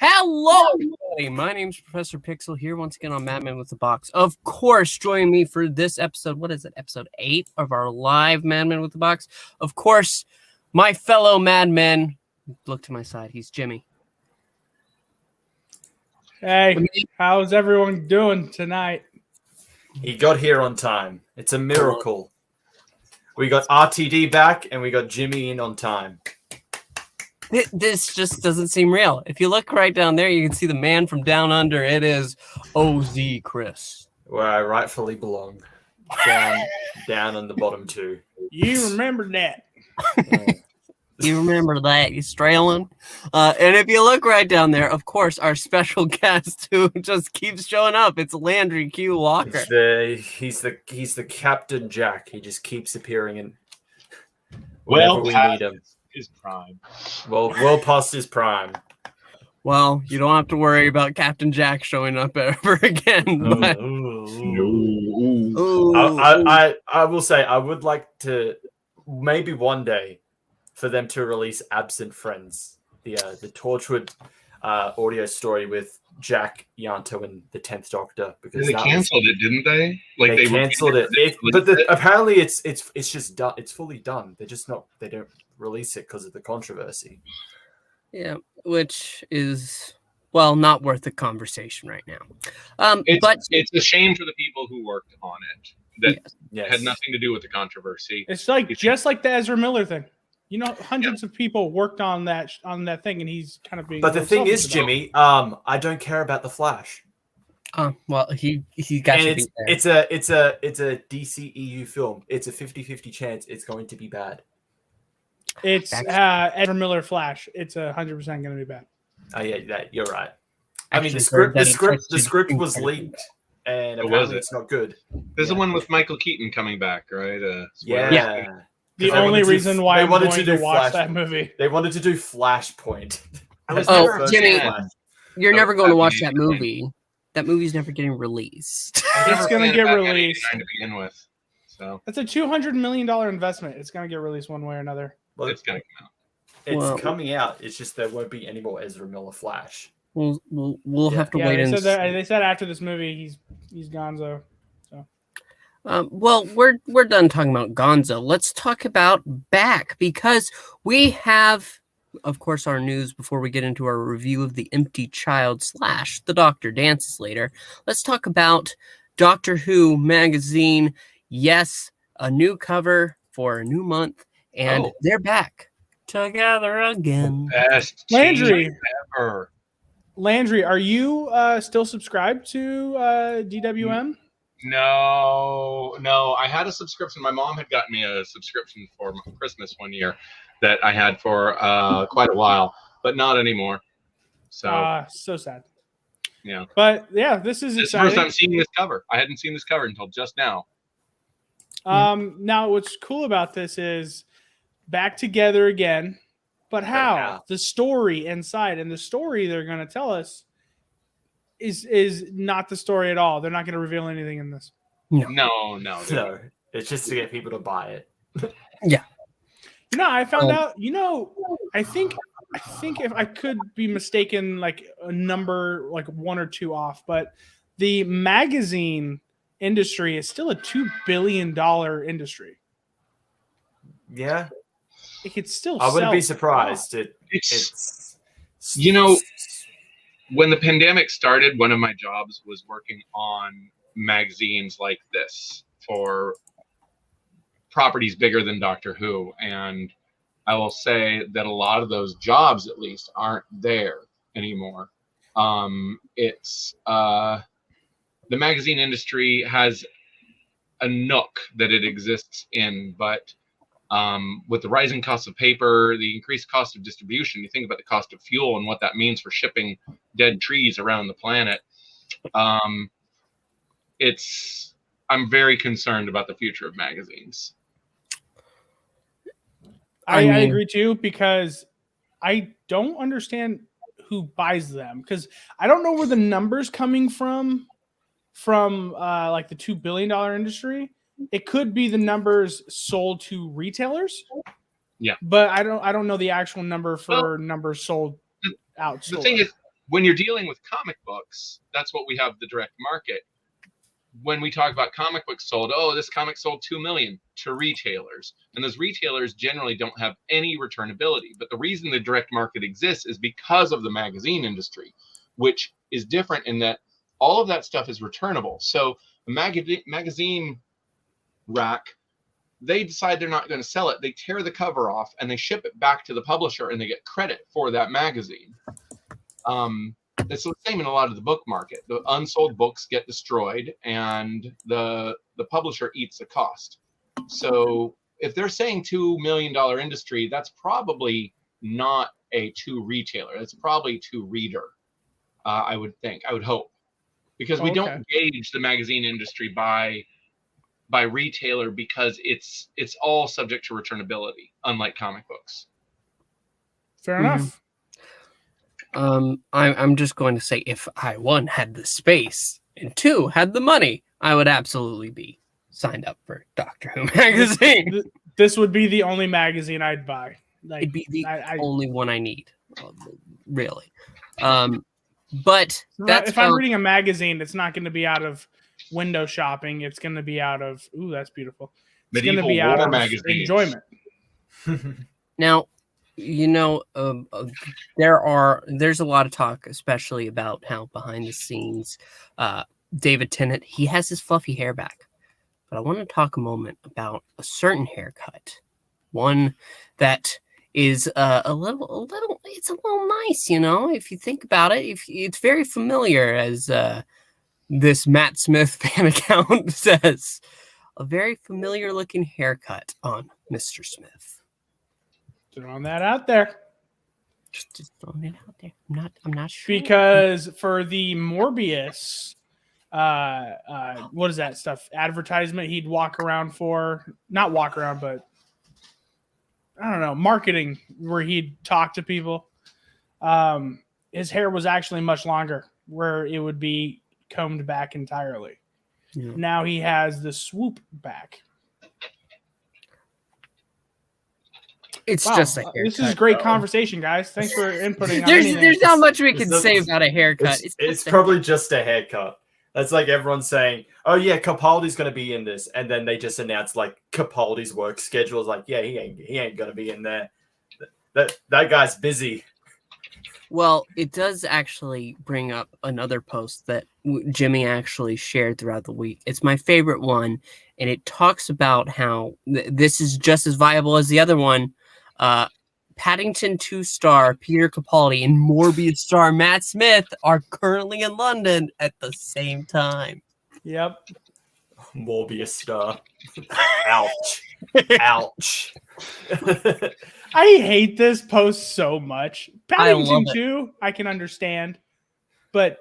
Hello, everybody. My name's Professor Pixel here once again on Mad Men with the Box. Of course, joining me for this episode, what is it, episode 8 of our live Mad Men with the Box? Of course, my fellow Mad Men. Look to my side. He's Jimmy. Hey, how's everyone doing tonight? He got here on time. It's a miracle. We got RTD back and we got Jimmy in on time. This just doesn't seem real. If you look right down there, you can see the man from down under. It is OZ Chris. Where I rightfully belong. Down on the bottom too. You remember that. You remember that, you strailing? And if you look right down there, of course, our special guest who just keeps showing up. It's Landry Q. Walker. He's the Captain Jack. He just keeps appearing in whenever we need him. His prime. Well past his prime. Well, you don't have to worry about Captain Jack showing up ever again. But... I will say I would like to maybe one day for them to release Absent Friends, the Torchwood audio story with Jack, Yanto, and the 10th Doctor. Because they canceled it, didn't they? Like they canceled it. Apparently it's just done. It's fully done. They're just not. They don't release it because of the controversy. Yeah, which is not worth the conversation right now. But it's a shame for the people who worked on it that had nothing to do with the controversy. It's like just like the Ezra Miller thing. You know, hundreds of people worked on that thing, and he's kind of being. But the thing is, Jimmy, I don't care about the Flash. Well, he got and you. It's a DCEU film. It's a 50-50 chance it's going to be bad. It's Ezra Miller Flash. It's 100% going to be bad. Oh yeah, you're right. I mean, the script was leaked, and apparently it's not good. There's the one with Michael Keaton coming back, right? Yeah. The only reason why I'm going to watch that movie. They wanted to do Flashpoint. Jimmy, you're never going to watch that movie. That movie's never getting released. It's going to get released. To begin with, so it's a $200 million investment. It's going to get released one way or another. Well, it's going to come out. It's coming out. It's just there won't be any more Ezra Miller Flash. We'll have to wait. They said after this movie he's Gonzo. So. Well, we're done talking about Gonzo. Let's talk about Back, because we have, of course, our news before we get into our review of The Empty Child / The Doctor Dances later. Let's talk about Doctor Who magazine. Yes, a new cover for a new month, and they're back together again. Best Landry ever. Landry, are you still subscribed to DWM? No. I had a subscription. My mom had gotten me a subscription for Christmas one year that I had for quite a while, but not anymore. So so sad. Yeah. But yeah, this is exciting. First time seeing this cover. I hadn't seen this cover until just now. Now what's cool about this is back together again, but how? The story inside, and the story they're going to tell us is not the story at all. They're not going to reveal anything in this. No. It's just to get people to buy it. Yeah. I found out. I think if I could be mistaken, like a number, like 1 or 2 off, but the magazine industry is still a $2 billion industry. Yeah. It could still. I wouldn't be surprised. It's when the pandemic started, one of my jobs was working on magazines like this for properties bigger than Doctor Who. And I will say that a lot of those jobs, at least, aren't there anymore. The magazine industry has a nook that it exists in, but with the rising cost of paper, the increased cost of distribution, you think about the cost of fuel and what that means for shipping dead trees around the planet. I'm very concerned about the future of magazines. I agree too, because I don't understand who buys them, because I don't know where the numbers coming from like the $2 billion industry. it could be the numbers sold to retailers. Yeah. But I don't know the actual number for numbers sold out. The thing is, when you're dealing with comic books, that's what we have, the direct market. When we talk about comic books sold, this comic sold 2 million to retailers. And those retailers generally don't have any returnability. But the reason the direct market exists is because of the magazine industry, which is different in that all of that stuff is returnable. So a magazine rack, they decide they're not going to sell it. They tear the cover off and they ship it back to the publisher and they get credit for that magazine. It's the same in a lot of the book market. The unsold books get destroyed and the publisher eats the cost. So if they're saying $2 million industry, that's probably not a to retailer. It's probably to reader, I would hope. Because we don't gauge the magazine industry by retailer because it's all subject to returnability, unlike comic books. Fair enough. I'm just going to say, if I, 1, had the space, and 2, had the money, I would absolutely be signed up for Doctor Who magazine. This would be the only magazine I'd buy. Like, it'd be the only one I need, really. But that's if I'm reading a magazine, it's not going to be out of window shopping. It's going to be out of that's beautiful. It's going to be out of enjoyment. Now, there's a lot of talk, especially about how behind the scenes, David Tennant, he has his fluffy hair back. But I want to talk a moment about a certain haircut, one that is a little nice, if you think about it. It's very familiar, as this Matt Smith fan account says, a very familiar looking haircut on Mr. Smith. Throwing that out there. Just throwing it out there. I'm not sure. Because for the Morbius, what is that stuff? Advertisement he'd walk around for. Not walk around, but I don't know, marketing where he'd talk to people. His hair was actually much longer, where it would be combed back entirely. Yeah. Now he has the swoop back. It's just a haircut. This is great conversation, guys. Thanks for inputting. There's not much we can say about a haircut. It's probably just a haircut. That's like everyone saying, "Oh yeah, Capaldi's going to be in this," and then they just announce like Capaldi's work schedule is like, "Yeah, he ain't going to be in there. That guy's busy." Well, it does actually bring up another post that Jimmy actually shared throughout the week. It's my favorite one, and it talks about how this is just as viable as the other one. Paddington 2 star Peter Capaldi and Morbius star Matt Smith are currently in London at the same time. Yep. Morbius star. Ouch. Ouch. I hate this post so much. Paddington 2, I can understand. But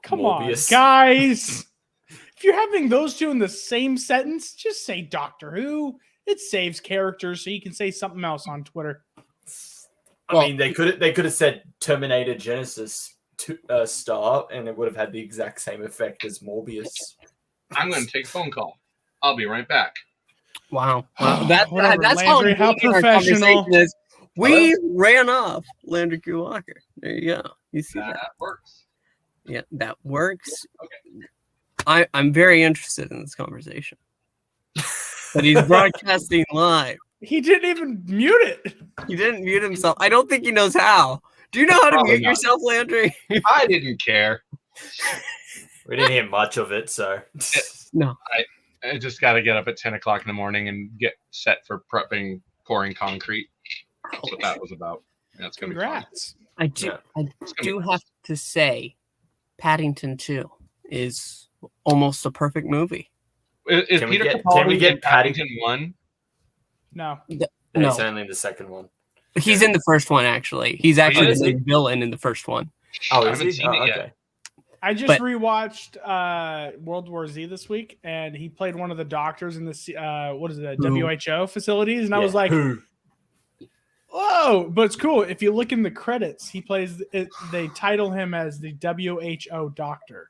come Morbius. on, guys. If you're having those two in the same sentence, just say Doctor Who. It saves characters so you can say something else on Twitter. I mean, they could have said Terminator Genesis star, and it would have had the exact same effect as Morbius. I'm going to take a phone call. I'll be right back. Wow. That's Landry, how professional. We ran off Landry Q. Walker. There you go. You see that? That works. Yeah, that works. Okay. I'm very interested in this conversation. But he's broadcasting live. He didn't even mute it. He didn't mute himself. I don't think he knows how. Do you know how to mute yourself, Landry? I didn't care. We didn't hear much of it, so. No. I just got to get up at 10 o'clock in the morning and get set for pouring concrete. That's what that was about. That's going to be fun. I do have to say, Paddington 2 is almost a perfect movie. Is Peter Capaldi in Paddington 1? No. No. He's only in the second one. He's in the first one, actually. He's actually the villain in the first one. Oh, I haven't seen it yet. I just rewatched World War Z this week, and he played one of the doctors in the WHO facilities, and I was like, whoa! But it's cool. If you look in the credits, he plays. They title him as the WHO doctor.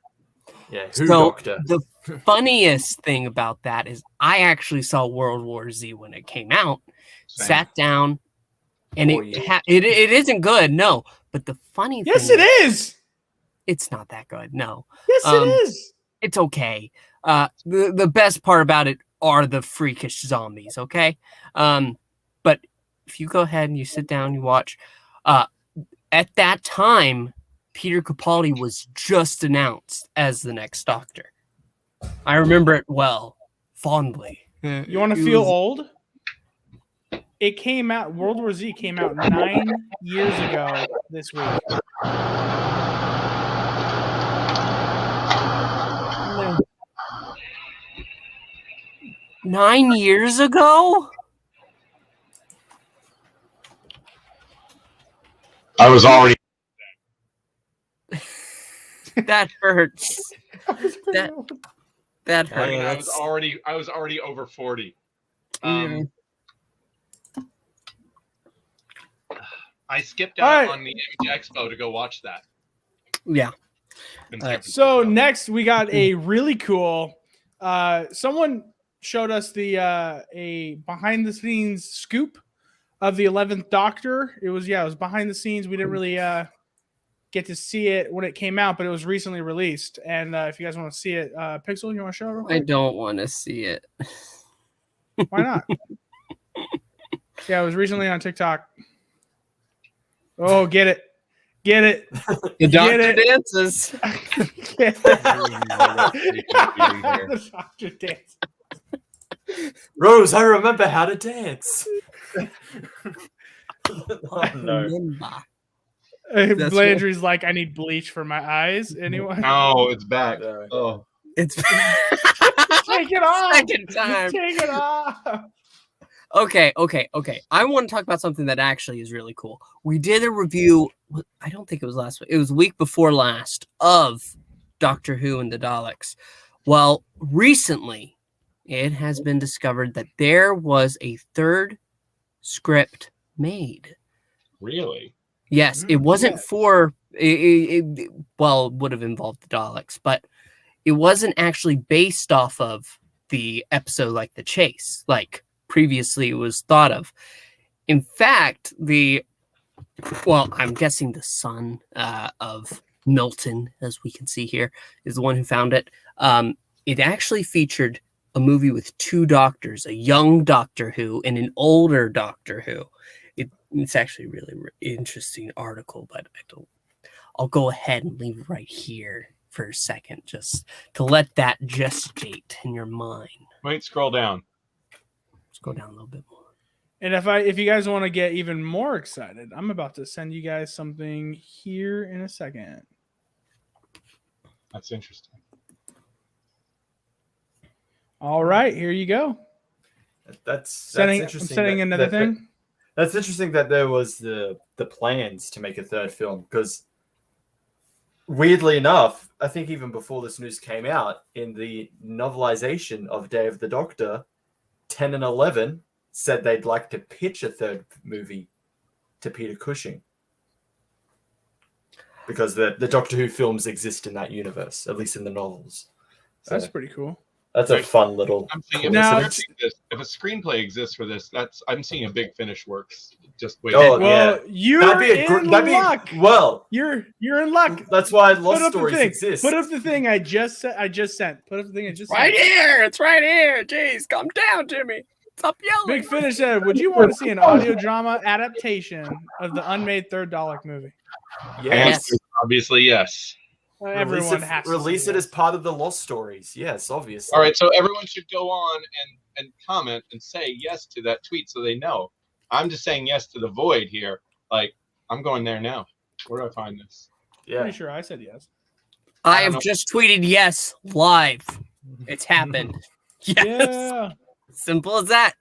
Yeah, so doctor. The funniest thing about that is I actually saw World War Z when it came out, Same. sat down, and Oh, it isn't good, no. But the funny Yes, thing it is. it's not that good, no. Yes, it is. It's okay. The best part about it are the freakish zombies, okay? But if you go ahead and you sit down, you watch, at that time, Peter Capaldi was just announced as the next Doctor. I remember it well, fondly. You want to feel old? It came out. World War Z came out 9 years ago this week. No. 9 years ago? I was already. That hurts. That I mean, hurts. I was already over 40. Mm. I skipped out on the Image Expo to go watch that. Yeah. in San So Francisco. next we got a really cool. Someone showed us the a behind the scenes scoop of the 11th Doctor. It was behind the scenes. We didn't really get to see it when it came out, but it was recently released. And if you guys want to see it, Pixel, you want to show it real I quick? don't want to see it. Why not? Yeah, it was recently on TikTok. Oh, get it. The Doctor Get it. dances. The Doctor dance. Rose, I remember how to dance. Oh, no. That's Blandry's like, I need bleach for my eyes. Anyone? No, it's back. No. Oh, It's Take it off. second time. Take it off. Okay. I want to talk about something that actually is really cool. We did a review. I don't think it was last week. It was the week before last of Doctor Who and the Daleks. Well, recently, it has been discovered that there was a third script made. really? Yes, it wasn't yes. for it would have involved the Daleks, but it wasn't actually based off of the episode like The Chase, like previously it was thought of. In fact, I'm guessing the son of Milton, as we can see here, is the one who found it. It actually featured a movie with two doctors, a young Doctor Who and an older Doctor Who. It's actually a really interesting article, but I'll go ahead and leave it right here for a second, just to let that gestate in your mind. Wait, scroll down. Let's go down a little bit more. And if you guys want to get even more excited, I'm about to send you guys something here in a second. That's interesting. All right, here you go. That's I'm interesting. sending another thing. That's interesting that there was the plans to make a third film, because weirdly enough, I think even before this news came out, in the novelization of Day of the Doctor, 10 and 11 said they'd like to pitch a third movie to Peter Cushing, because the Doctor Who films exist in that universe, at least in the novels. So That's pretty cool. that's a fun little I'm seeing Now- if a screenplay exists for this, I'm seeing a Big Finish works. Just wait. Oh, Well, yeah. you're in luck. Well, You're in luck. that's why Put Lost up the Stories thing. exist. Put up the thing I just sent. Put up the thing I just Right sent. here! It's right here! Jeez, calm down, Jimmy. Stop yelling. Big Finish said, "Would you want to see an audio drama adaptation of the unmade third Dalek movie?" Yes. Obviously, yes. Everyone has to release say it as yes. part of the Lost Stories. Yes, obviously. All right, so everyone should go on and comment and say yes to that tweet so they know. I'm just saying yes to the void here. Like, I'm going there now. Where do I find this? Yeah. Pretty sure I said yes. I I don't have know. just tweeted yes live. It's happened. Yes. Yeah. Simple as that.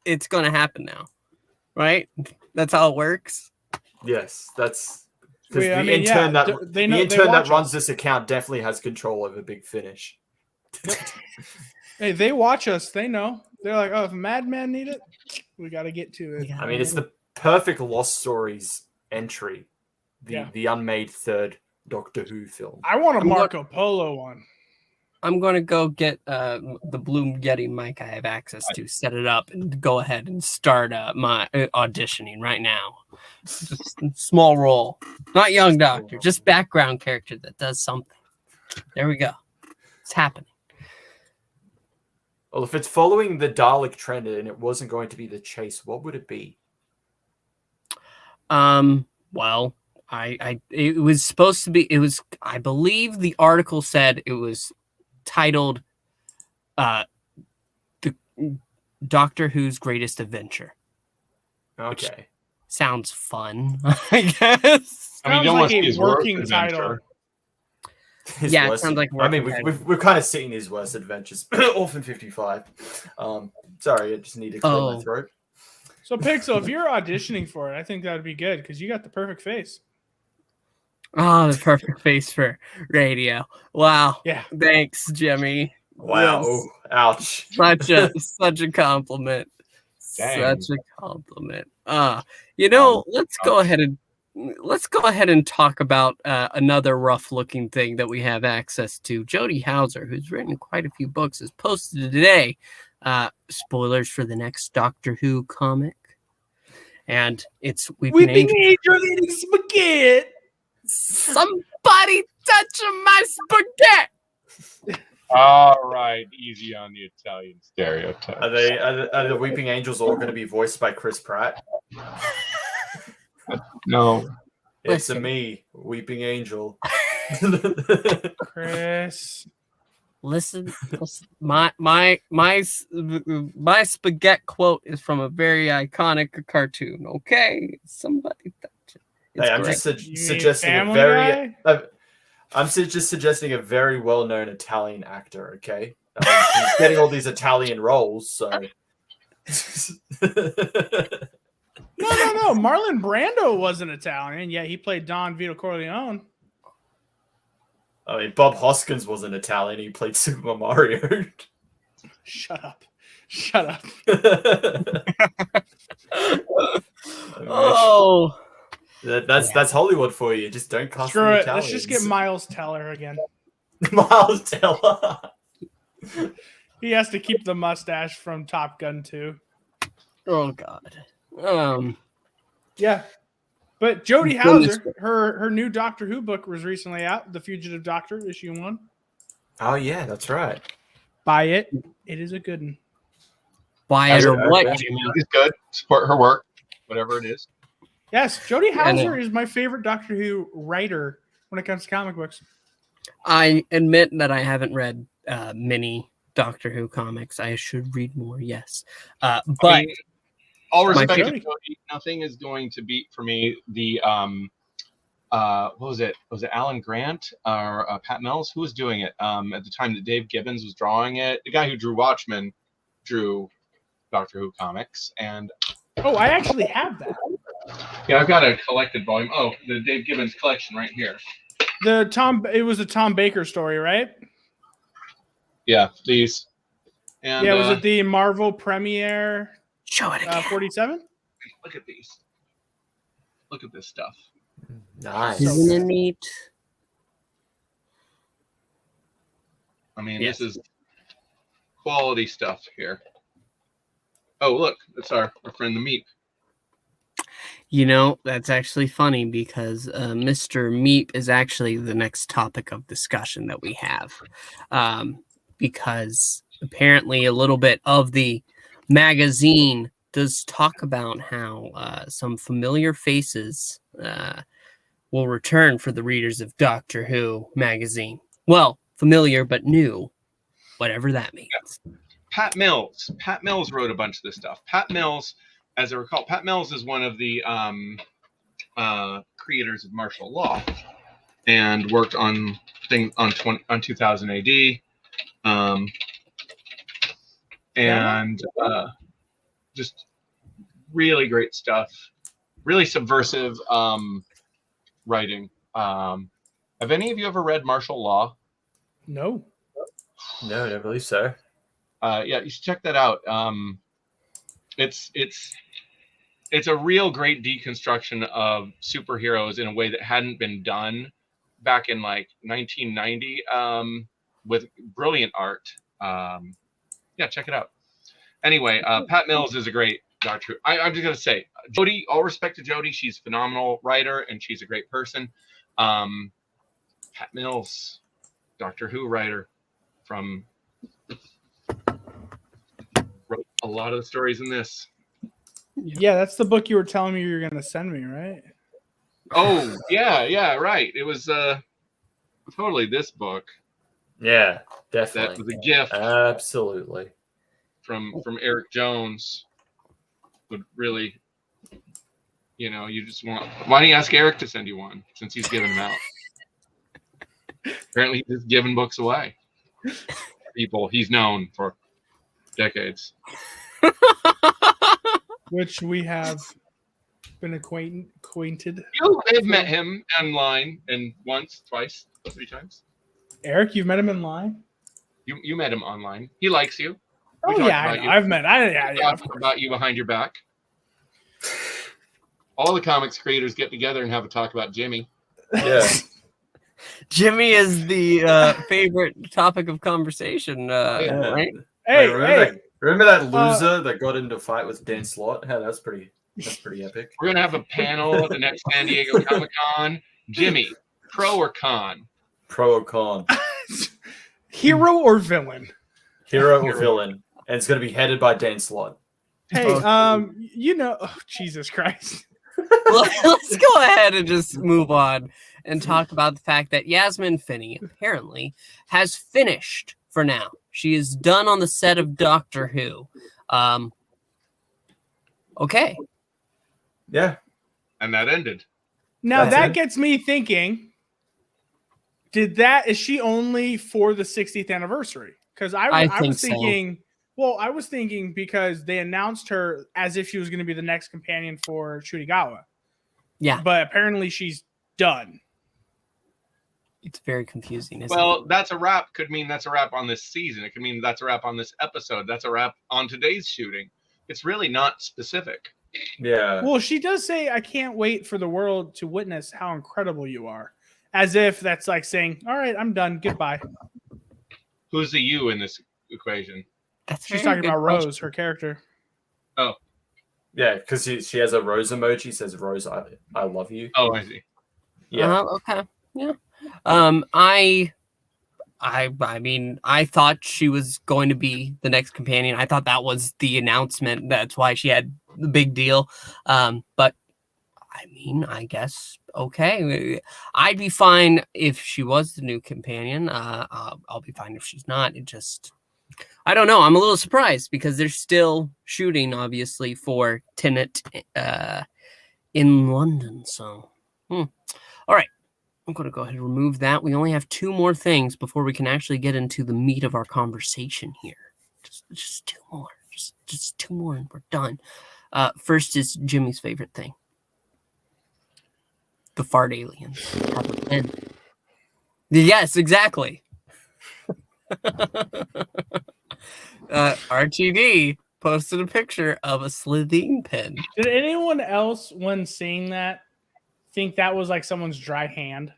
It's gonna happen now. Right? That's how it works. Yes, that's because Wait, the I mean, intern yeah, that they know- the they intern that watch runs us. this account definitely has control over Big Finish. Hey, they watch us. They know. They're like, oh, if Mad Men need it, we got to get to it. I mean, it's the perfect Lost Stories entry. The Yeah. the unmade third Doctor Who film. I want a I'm Marco Polo one. I'm going to go get the Blue Yeti mic I have access to, set it up, and go ahead and start my auditioning right now. Just a small role. Not young doctor, just background character that does something. There we go. It's happening. Well, if it's following the Dalek trend and it wasn't going to be the chase, what would it be? Well, it was supposed to be, I believe the article said it was titled the Doctor Who's Greatest Adventure. Okay. Sounds fun, I guess. I mean, you don't want to see his working worst title. adventure. Yeah, it sounds like I mean, we've kind of seen his worst adventures. Orphan 55. Sorry, I just need to clear my throat. So, Pixel, if you're auditioning for it, I think that would be good because you got the perfect face. Oh, the perfect face for radio. Wow. Yeah. Thanks, Jimmy. Wow. Yes. Ouch. Such a compliment. Dang. Such a compliment. Let's go ahead and talk about another rough-looking thing that we have access to. Jody Hauser, who's written quite a few books, has posted today spoilers for the next Doctor Who comic. And it's Weeping Angel eating spaghetti. Somebody touching my spaghetti. All right, easy on the Italian stereotype. Are the Weeping Angels all going to be voiced by Chris Pratt? No. It's Listen. me, Weeping Angel. Chris. Listen. My spaghetti quote is from a very iconic cartoon. Okay, somebody touch it. Hey, I'm great. just suggesting a Family very. Guy? I'm just suggesting a very well-known Italian actor. Okay, he's getting all these Italian roles, so. No. Marlon Brando wasn't Italian, yet he played Don Vito Corleone. I mean, Bob Hoskins wasn't Italian. He played Super Mario. Shut up. Oh. That's Hollywood for you. Just don't cast Screw the it. Italians. Let's just get Miles Teller again. Miles Teller. He has to keep the mustache from Top Gun 2. Oh God. Yeah. But Jodie Goodness. Hauser, her new Doctor Who book was recently out, The Fugitive Doctor, issue 1. Oh yeah, that's right. Buy it. It is a good one. Buy it or what, Jimmy? It's good. Support her work, whatever it is. Yes, Jodie Yeah, Hauser is my favorite Doctor Who writer when it comes to comic books. I admit that I haven't read many Doctor Who comics. I should read more, yes. But I mean, all respect to favorite- Jodie, nothing is going to beat for me the what was it? Was it Alan Grant or Pat Mills? Who was doing it at the time that Dave Gibbons was drawing it? The guy who drew Watchmen drew Doctor Who comics, and Oh, I actually have that. yeah, I've got a collected volume. Oh, the Dave Gibbons collection right here. It was a Tom Baker story, right? Yeah, these. And Yeah, was it the Marvel Premiere show it again. 47? look at these. Look at this stuff. Nice. Isn't it neat? I mean, Yes. this is quality stuff here. Oh, look, that's our friend the Meep. You know, that's actually funny because Mr. Meep is actually the next topic of discussion that we have. Because apparently a little bit of the magazine does talk about how some familiar faces will return for the readers of Doctor Who magazine. Well, familiar but new, whatever that means. Pat Mills. Pat Mills wrote a bunch of this stuff. Pat Mills, as I recall, Pat Mills is one of the creators of martial law and worked on 2000 AD. And just really great stuff. Really subversive writing. Have any of you ever read Martial Law? No. No, I don't believe so. Yeah, you should check that out. It's a real great deconstruction of superheroes in a way that hadn't been done back in like 1990 with brilliant art. Yeah, check it out. Anyway, Pat Mills is a great Doctor Who. I'm just gonna say, Jodie. All respect to Jodie. She's a phenomenal writer and she's a great person. Pat Mills, Doctor Who writer, wrote a lot of the stories in this. Yeah, that's the book you were telling me you were gonna send me, right? Oh yeah, right. It was totally this book. Yeah, That definitely. was a gift Absolutely. from Eric Jones. Would really, you just want. Why don't you ask Eric to send you one since he's giving them out? Apparently, he's just giving books away. People he's known for decades. Which we have been acquainted. You have met him online and once, twice, 3 times. Eric, you've met him in line? You met him online. He likes you. Oh yeah, I know. I've met. Yeah, about you behind your back. All the comics creators get together and have a talk about Jimmy. Yeah. Jimmy is the favorite topic of conversation, right? Hey, remember that loser that got into a fight with Dan Slott? Yeah, that's pretty epic. We're gonna have a panel at the next San Diego Comic-Con. Jimmy, pro or con? Pro or con? hero or villain? Hero or villain? And it's going to be headed by Dan Slott. Hey, Jesus Christ. Let's go ahead and just move on and talk about the fact that Yasmine Finney apparently has finished for now. She is done on the set of Doctor Who. Okay. Yeah. And that ended. Now That's that it? gets me thinking, is she only for the 60th anniversary? Because I was thinking, I was thinking because they announced her as if she was going to be the next companion for Chutigawa. Yeah. But apparently she's done. It's very confusing, isn't Well, it? that's a wrap. Could mean that's a wrap on this season. It could mean that's a wrap on this episode. That's a wrap on today's shooting. It's really not specific. Yeah. Well, she does say, I can't wait for the world to witness how incredible you are. As if that's like saying, all right, I'm done. Goodbye. Who's the you in this equation? She's talking about Rose, her character. Oh. Yeah, because she has a rose emoji. Says, Rose, I love you. Oh, I see. Yeah. Okay. Yeah. I mean, I thought she was going to be the next companion. I thought that was the announcement. That's why she had the big deal. But I mean, I guess, okay. I'd be fine if she was the new companion. I'll be fine if she's not. I don't know. I'm a little surprised because they're still shooting, obviously, for Tennant in London. So, all right. I'm going to go ahead and remove that. We only have 2 more things before we can actually get into the meat of our conversation here. Just 2 more. Just 2 more and we're done. First is Jimmy's favorite thing. The fart aliens. Yes, exactly. RTD posted a picture of a Slitheen pen. Did anyone else, when seeing that, think that was like someone's dry hand?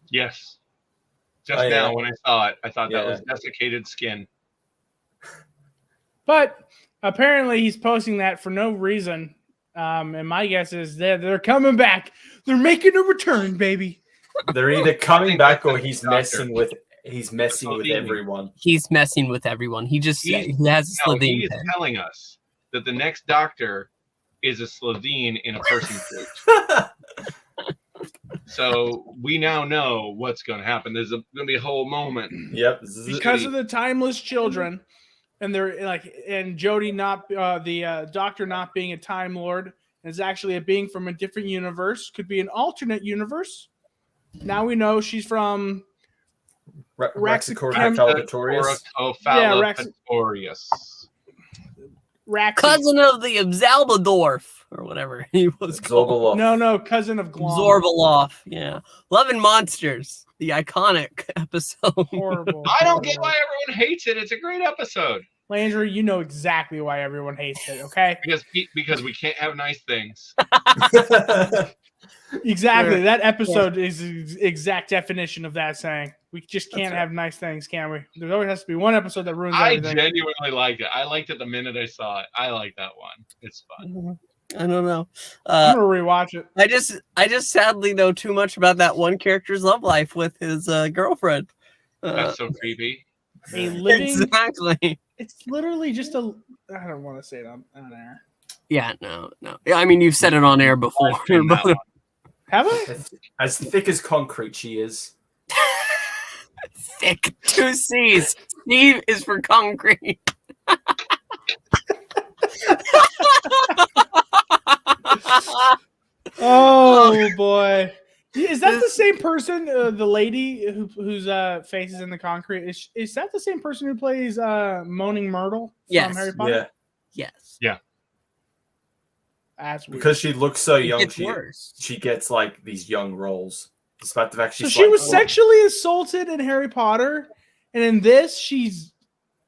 Yes. Just now when I saw it, I thought that was Yeah. desiccated skin. But apparently he's posting that for no reason. And my guess is they're coming back. They're making a return, baby. They're either coming back or he's Doctor. messing with everyone. He's messing with everyone. He has a Slitheen He is pen. telling us that the next Doctor is a Slitheen in a person suit. So we now know what's going to happen. There's going to be a whole moment. Yep. Because of the timeless children, and they're like, and Jodie not the Doctor not being a Time Lord, is actually a being from a different universe. Could be an alternate universe. Now we know she's from Raxacorius. Oracophallopatorius. Cousin of the Absalbadorf, or whatever he was called. No, cousin of Glom. Zorbaloff, yeah. Love and Monsters, the iconic episode. Horrible. I don't get why everyone hates it. It's a great episode. Landry, you know exactly why everyone hates it, okay? Because we can't have nice things. Exactly. That episode is the exact definition of that saying. We just can't have nice things, can we? There always has to be one episode that ruins I everything. genuinely liked it. I liked it the minute I saw it. I like that one. It's fun. I don't know. I'm gonna rewatch it. I just sadly know too much about that one character's love life with his girlfriend. That's so creepy. A living. Exactly. It's literally just a. I don't want to say it on air. Yeah, no. Yeah, I mean, you've said it on air before. Have I? As thick as concrete, she is. Thick. 2 C's. Steve is for concrete. Oh boy. Is that the same person, the lady whose face is in the concrete? Is that the same person who plays Moaning Myrtle from Harry Potter? Yeah. Yes. Yeah. That's weird. Because she looks so young, It's worse. she gets like these young roles. Despite the fact So she's she like, was sexually assaulted in Harry Potter, and in this, she's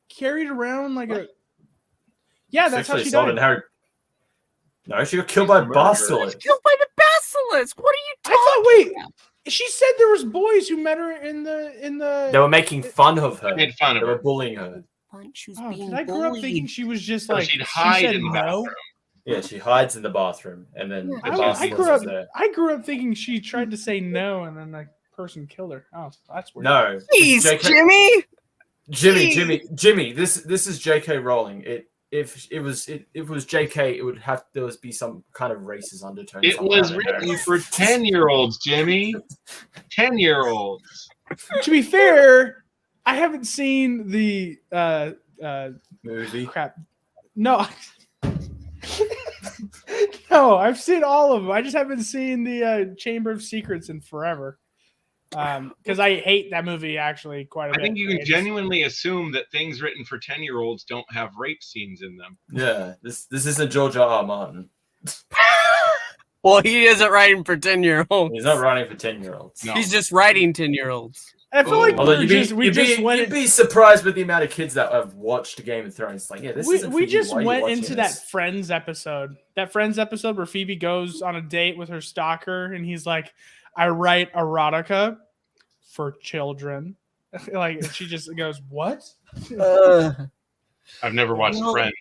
carried around like a. Yeah, that's how she died. No, she got killed by a basilisk. Killed by the basilisk. What are you talking I thought. about? Wait, she said there was boys who met her in the. They were making fun of her. Made fun of They were her. bullying her. She was Oh, being did I grow up bullied. thinking she was just So like she'd she hide said in the no? bathroom. Yeah, she hides in the bathroom, and then Yeah, the I basilisk grew up. is there. I grew up thinking she tried to say no, and then the person killed her. Oh, that's weird. No, Jeez, JK Jimmy. Jimmy. This is J.K. Rowling. If it was J.K., it would have there be some kind of racist undertone. It was written for 10-year-olds, Jimmy. 10-year-olds. To be fair, I haven't seen the movie. crap. No. No, I've seen all of them. I just haven't seen the Chamber of Secrets in forever. Because I hate that movie actually quite a bit. I think you can genuinely assume that things written for 10-year-olds don't have rape scenes in them. Yeah, this isn't George R. Martin. Well, he isn't writing for 10-year-olds. He's not writing for 10-year-olds. No. He's just writing 10-year-olds. I feel like Although you'd be surprised with the amount of kids that have watched Game of Thrones. It's like, yeah, this isn't for we you. just Why are you went watching into this? that Friends episode. That Friends episode where Phoebe goes on a date with her stalker, and he's like, "I write erotica for children." Like, and she just goes, "What?" I've never watched Friends.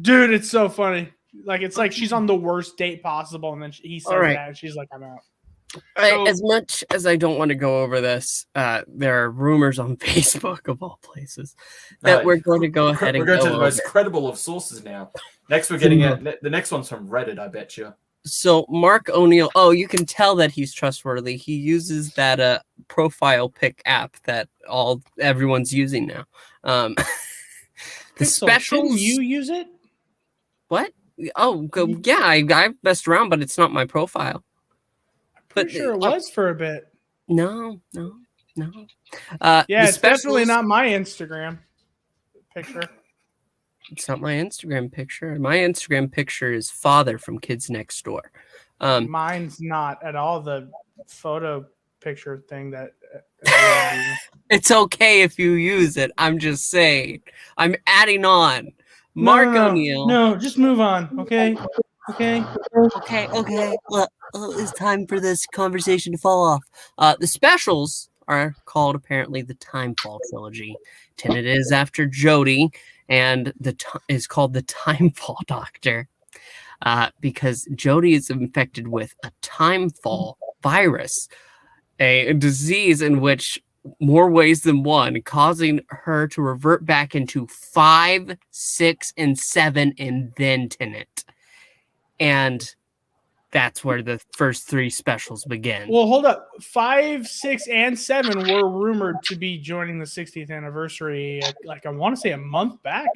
Dude, it's so funny. Like, it's like she's on the worst date possible, and then he says right. that, and she's like, "I'm out." As much as I don't want to go over this, there are rumors on Facebook of all places that we're going to go ahead and we're going to the most over. credible of sources now. Next, we're getting the next one's from Reddit. I bet you. So Mark O'Neill, you can tell that he's trustworthy. He uses that profile pic app that everyone's using now. The Pixel, specials. shouldn't you use it? What? Oh, yeah, I messed around, but it's not my profile. Pretty sure it was for a bit. No. Yeah, it's definitely not my Instagram picture. It's not my Instagram picture. My Instagram picture is Father from Kids Next Door. Mine's not at all the photo picture thing that. It's okay if you use it. I'm just saying. I'm adding on. Mark O'Neill. No, just move on. Okay. Okay. Well, it's time for this conversation to fall off. The specials are called apparently the Timefall trilogy. Tennant is after Jody, and is called the Timefall Doctor because Jody is infected with a Timefall virus, a disease in which more ways than one, causing her to revert back into 5, 6, and 7, and then Tennant. And that's where the first 3 specials begin. Well, hold up. 5, 6, and 7 were rumored to be joining the 60th anniversary. Like, I want to say a month back.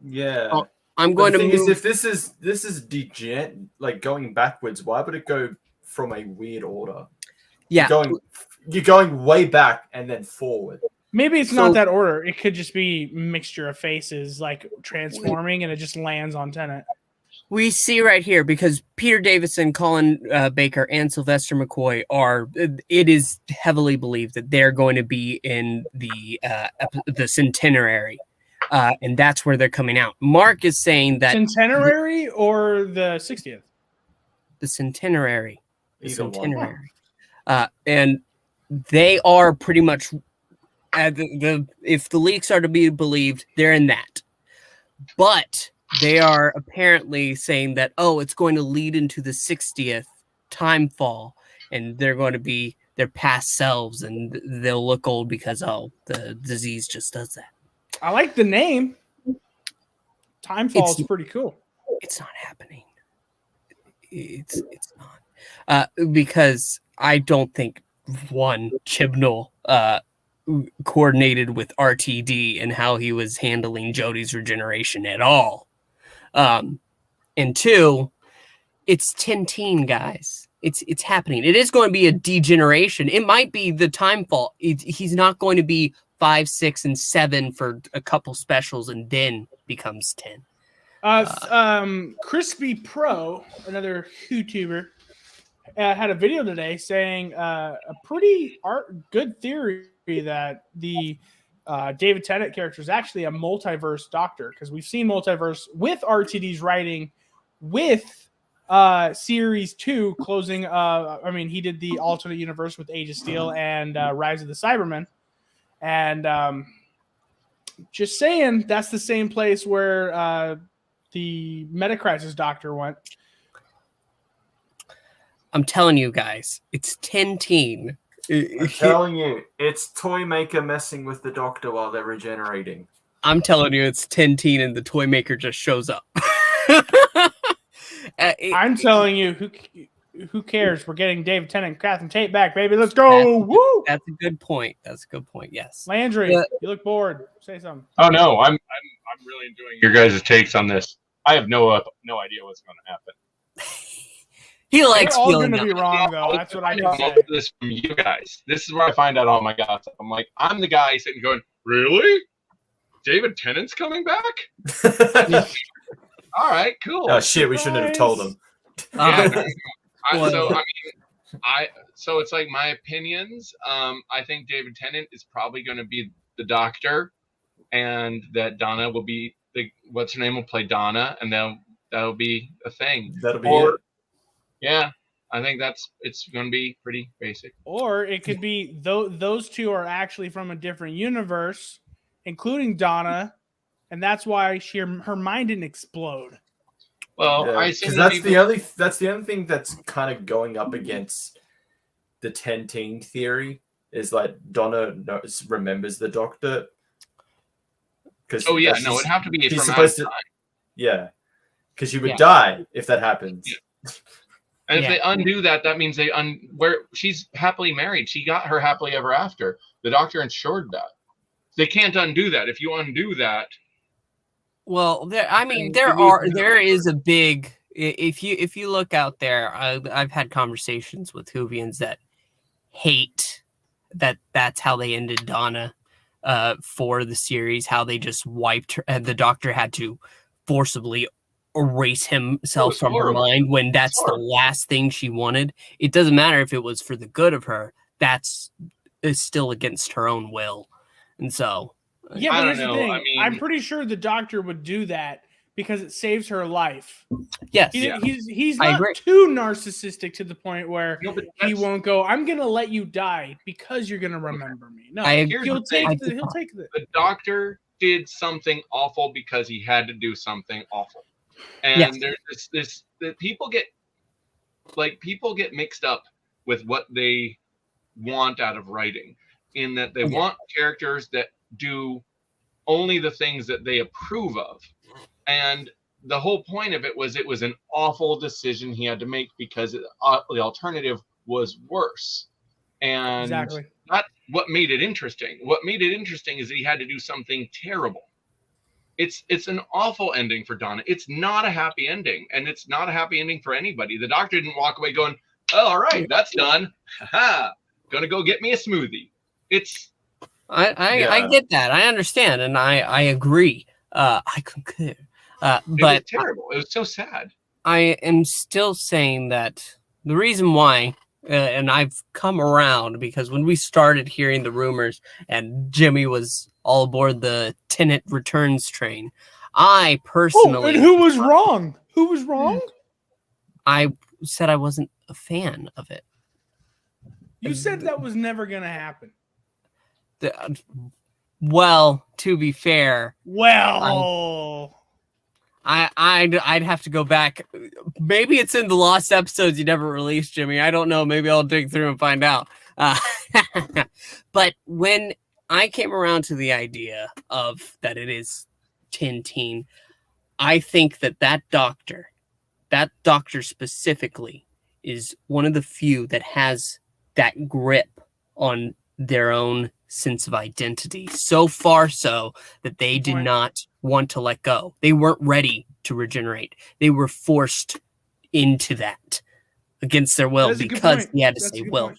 Yeah. I'm going to move. move. If this is like going backwards, why would it go from a weird order? Yeah. You're going way back and then forward. Maybe it's not that order. It could just be mixture of faces, like transforming, and it just lands on Tennant. We see right here, because Peter Davison, Colin Baker, and Sylvester McCoy it is heavily believed that they're going to be in the centenary, and that's where they're coming out. Mark is saying that centenary or the 60th? the Centenary. The Either one. Centenary. And they are pretty much if the leaks are to be believed, they're in that. But they are apparently saying that, it's going to lead into the 60th time fall, and they're going to be their past selves, and they'll look old because, the disease just does that. I like the name. Timefall is pretty cool. It's not happening. It's not. Because I don't think Chibnall coordinated with RTD and how he was handling Jodie's regeneration at all. And two, it's 10-teen, guys. It's happening. It is going to be a degeneration. It might be the time fall. He's not going to be 5, 6, and 7 for a couple specials and then becomes 10. Crispy Pro, another YouTuber, had a video today saying a pretty good theory that the David Tennant character is actually a multiverse doctor, because we've seen multiverse with RTD's writing with series 2 closing. He did the alternate universe with Age of Steel and Rise of the Cybermen, and just saying that's the same place where the Metacrisis doctor went. I'm telling you guys, it's 10-teen. I'm telling you, it's toy maker messing with the doctor while they're regenerating. I'm telling you, it's 10-teen, and the toy maker just shows up. I'm telling you, who cares? We're getting David Tennant and Catherine Tate back, baby. Let's go! Woo! That's a good point. Yes. Landry, you look bored. Say something. Oh no, I'm really enjoying your guys' takes on this. I have no idea what's going to happen. He likes all feeling going to be wrong, though. That's what I can say. This from you guys. This is where I find out all my gossip. I'm like, I'm the guy sitting going, really? David Tennant's coming back? All right, cool. Oh shit, we shouldn't have told him. Yeah, so it's like my opinions. I think David Tennant is probably going to be the Doctor, and that Donna will be what's her name will play Donna, and that'll be a thing. That'll be it. Yeah, I think it's going to be pretty basic. Or it could be those two are actually from a different universe, including Donna, and that's why her mind didn't explode. Well, yeah, because that's the other thing that's kind of going up against the 10-teen theory is like Donna remembers the Doctor. It'd have to be she's from supposed to. Yeah, because she would die if that happens. Yeah. And if they undo that, that means where she's happily married. She got her happily ever after. The Doctor ensured that. They can't undo that. If you undo that. Well, there is a big. If you look out there, I've had conversations with Whovians that hate that's how they ended Donna for the series. How they just wiped her, and the Doctor had to forcibly erase himself from her mind when that's the last thing she wanted. It doesn't matter if it was for the good of her. It's still against her own will, and so. Yeah, but here's the thing. I'm pretty sure the Doctor would do that because it saves her life. Yes. He's not too narcissistic to the point where he won't go, I'm going to let you die because you're going to remember me. No, he'll take the. The Doctor did something awful because he had to do something awful. And there's this people get mixed up with what they want out of writing, in that they want characters that do only the things that they approve of. And the whole point of it was an awful decision he had to make because the alternative was worse. And that's what made it interesting. What made it interesting is that he had to do something terrible. It's an awful ending for Donna. It's not a happy ending, and it's not a happy ending for anybody. The Doctor didn't walk away going, "Oh, all right, that's done. Haha, gonna go get me a smoothie." I get that. I understand, and I agree. I concur. But it was terrible. It was so sad. I am still saying that the reason why, and I've come around because when we started hearing the rumors and Jimmy was all aboard the Tennant returns train, I personally. And who was wrong? Who was wrong? I said I wasn't a fan of it. You said that was never going to happen. Well, to be fair, I'd have to go back. Maybe it's in the lost episodes you never released, Jimmy. I don't know. Maybe I'll dig through and find out. But when I came around to the idea of that it is Tintin, I think that doctor specifically, is one of the few that has that grip on their own sense of identity. So far so that they did not want to let go. They weren't ready to regenerate. They were forced into that against their will because he had to say will.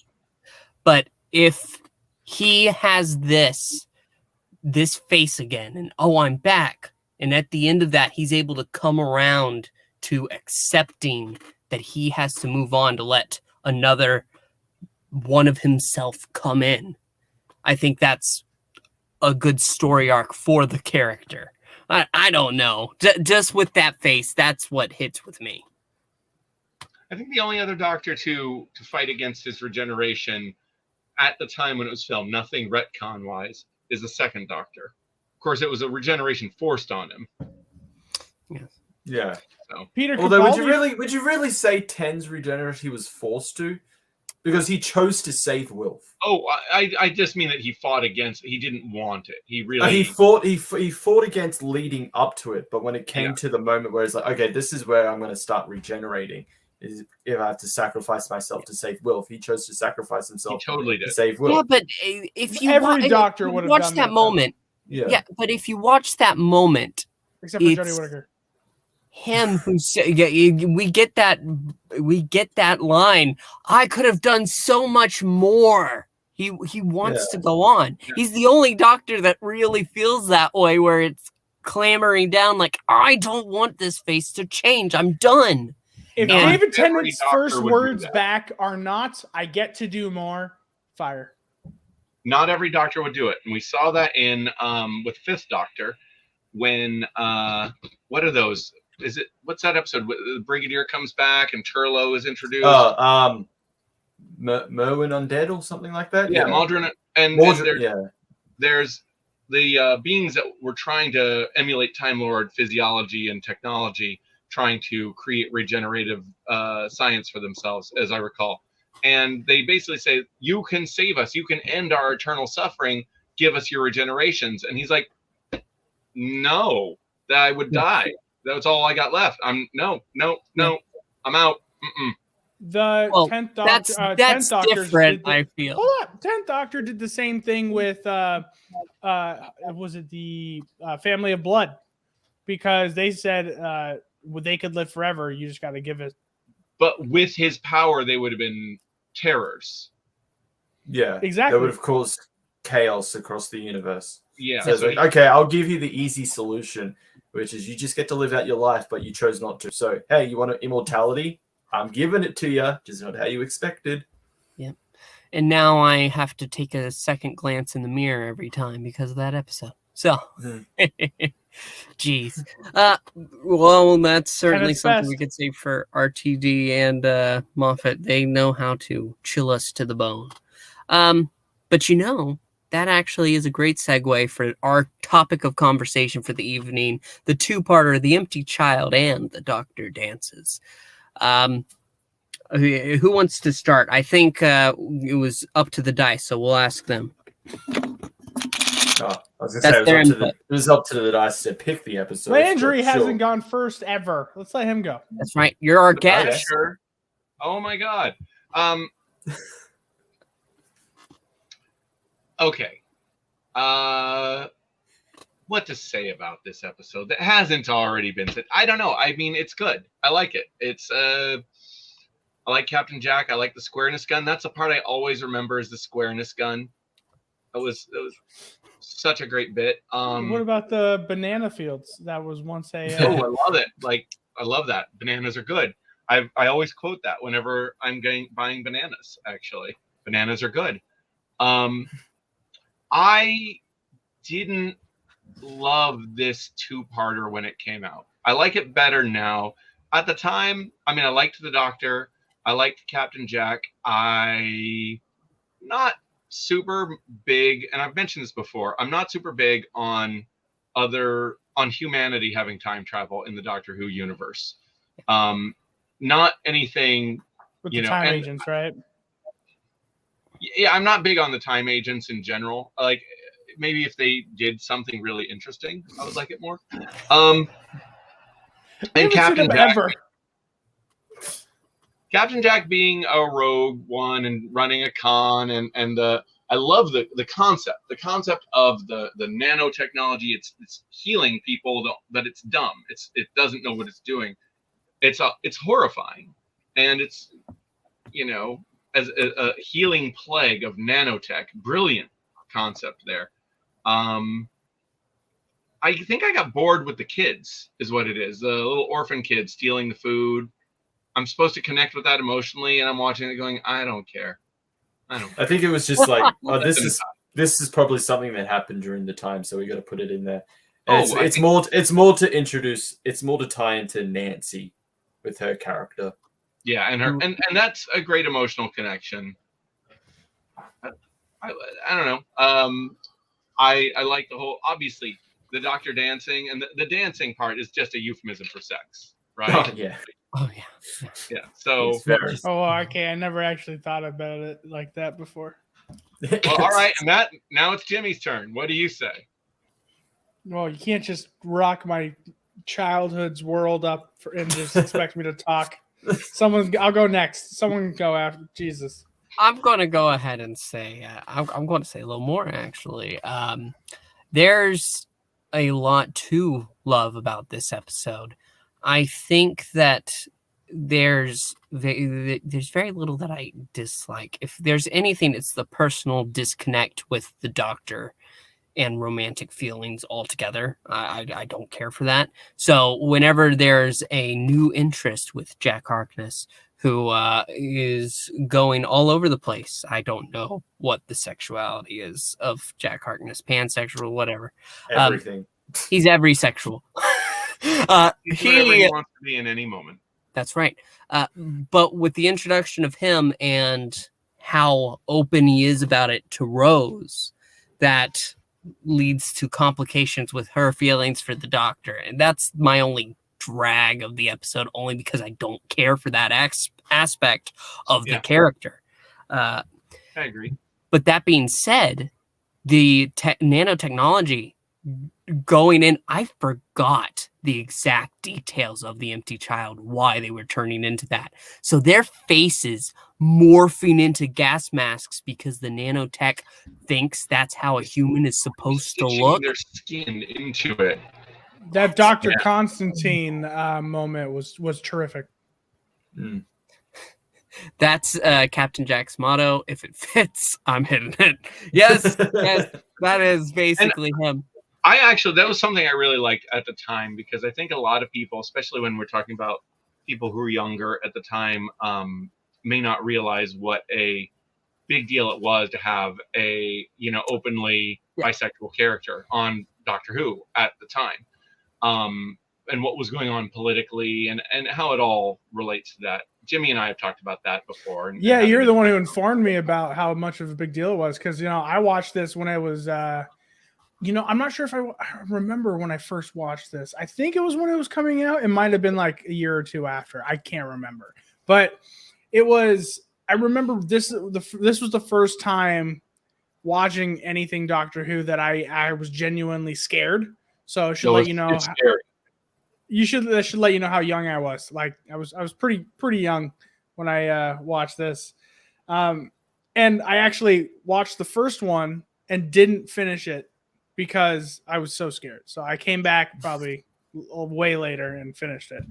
But if he has this face again and I'm back, and at the end of that he's able to come around to accepting that he has to move on to let another one of himself come in, I think that's a good story arc for the character. I don't know. Just with that face, that's what hits with me. I think the only other Doctor to fight against his regeneration at the time when it was filmed, nothing retcon-wise, is the second Doctor. Of course, it was a regeneration forced on him. Yes. Yeah. So. Peter Although, Capaldi... would you really say Ten's regeneration he was forced to? Because he chose to save Wilf. Oh, I just mean that he fought against. He didn't want it. He really he fought against leading up to it, but when it came to the moment where it's like, okay, this is where I'm going to start regenerating. Is if I have to sacrifice myself to save Wilf, he chose to sacrifice himself to save Wilf. Yeah, but if you every doctor would have watched that moment, but if you watch that moment, except for Jodie Whittaker. Him who said, we get that line. I could have done so much more. He wants to go on. He's the only doctor that really feels that way, where it's clamoring down like, I don't want this face to change. I'm done. If David Tennant's first words back are not, I get to do more, fire. Not every doctor would do it. And we saw that in with Fifth Doctor when what are those? What's that episode? The Brigadier comes back and Turlo is introduced. Merwin Undead or something like that. Yeah, Maldron there's the beings that were trying to emulate Time Lord physiology and technology, trying to create regenerative science for themselves, as I recall. And they basically say, you can save us. You can end our eternal suffering. Give us your regenerations. And he's like, no, that I would die. That's all I got left. I'm no. I'm out. Mm-mm. The 10th Doctor. That's different. I feel. Hold up. 10th Doctor did the same thing with. Was it the Family of Blood? Because they said they could live forever. You just got to give it. But with his power, they would have been terrors. Yeah, exactly. That would have caused chaos across the universe. Yeah. So it's like, okay, I'll give you the easy solution, which is you just get to live out your life, but you chose not to. So, hey, you want immortality? I'm giving it to you, just not how you expected. Yep. And now I have to take a second glance in the mirror every time because of that episode. So, geez. Well, that's certainly something we could say for RTD and Moffat. They know how to chill us to the bone. But that actually is a great segue for our topic of conversation for the evening, the two-parter, The Empty Child and The Doctor Dances. Who wants to start? I think it was up to the dice, so we'll ask them. I was going to say it was up to the dice to pick the episode. Landry hasn't gone first ever. Let's let him go. That's right. You're our guest. Sure. Oh my God. Okay. What to say about this episode that hasn't already been said? I don't know. I mean, it's good. I like it. I like Captain Jack. I like the squareness gun. That's the part I always remember is the squareness gun. It was such a great bit. What about the banana fields? That was once a. Oh, I love it. I love that. Bananas are good. I always quote that whenever I'm buying bananas. Actually, bananas are good. I didn't love this two-parter when it came out. I like it better now at the time, I mean, I liked the Doctor. I liked Captain Jack. Not super big, and I've mentioned this before. I'm not super big on humanity having time travel in the Doctor Who universe. Not anything, with the time agents, right? Yeah, I'm not big on the time agents in general. Like, maybe if they did something really interesting, I would like it more. And Captain Jack being a rogue one and running a con, and I love the concept of the nanotechnology. It's healing people, but it's dumb. It doesn't know what it's doing. It's horrifying, and it's, as a healing plague of nanotech. Brilliant concept there. I think I got bored with the kids, is what it is. The little orphan kids stealing the food. I'm supposed to connect with that emotionally, and I'm watching it going, I don't care. I think it was just like, this is probably something that happened during the time, so we got to put it in there. And it's more to tie into Nancy with her character. Yeah, and her and that's a great emotional connection. I don't know. I like the whole, obviously the Doctor dancing, and the dancing part is just a euphemism for sex, right? Oh yeah. Yeah. So okay. I never actually thought about it like that before. Well, all right, and now it's Jimmy's turn. What do you say? Well, you can't just rock my childhood's world up and just expect me to talk. I'll go next. Someone go after. Jesus. I'm going to go ahead and say, I'm going to say a little more, actually. There's a lot to love about this episode. I think that there's very little that I dislike. If there's anything, it's the personal disconnect with the Doctor and romantic feelings altogether. I don't care for that. So whenever there's a new interest with Jack Harkness, who is going all over the place, I don't know what the sexuality is of Jack Harkness, pansexual, whatever. Everything. He He's every sexual. he wants to be in any moment. That's right. But with the introduction of him and how open he is about it to Rose, that leads to complications with her feelings for the Doctor. And that's my only drag of the episode, only because I don't care for that aspect of the character. I agree. But that being said, the nanotechnology going in, I forgot the exact details of the empty child, why they were turning into that. So their faces morphing into gas masks because the nanotech thinks that's how a human is supposed to look. Their skin into it. That Dr. Constantine moment was terrific. Mm. That's Captain Jack's motto. If it fits, I'm hitting it. Yes, that is basically him. That was something I really liked at the time, because I think a lot of people, especially when we're talking about people who are younger at the time, may not realize what a big deal it was to have a, openly bisexual character on Doctor Who at the time. And what was going on politically and how it all relates to that. Jimmy and I have talked about that before. You're the one who informed me about how much of a big deal it was, because, I watched this when I was, I'm not sure if I remember when I first watched this. I think it was when it was coming out. It might have been like a year or two after. I can't remember. But I remember this was the first time watching anything Doctor Who that I was genuinely scared. So it should let you know. That should let you know how young I was. Like I was pretty young when I watched this. And I actually watched the first one and didn't finish it because I was so scared. So I came back probably way later and finished it.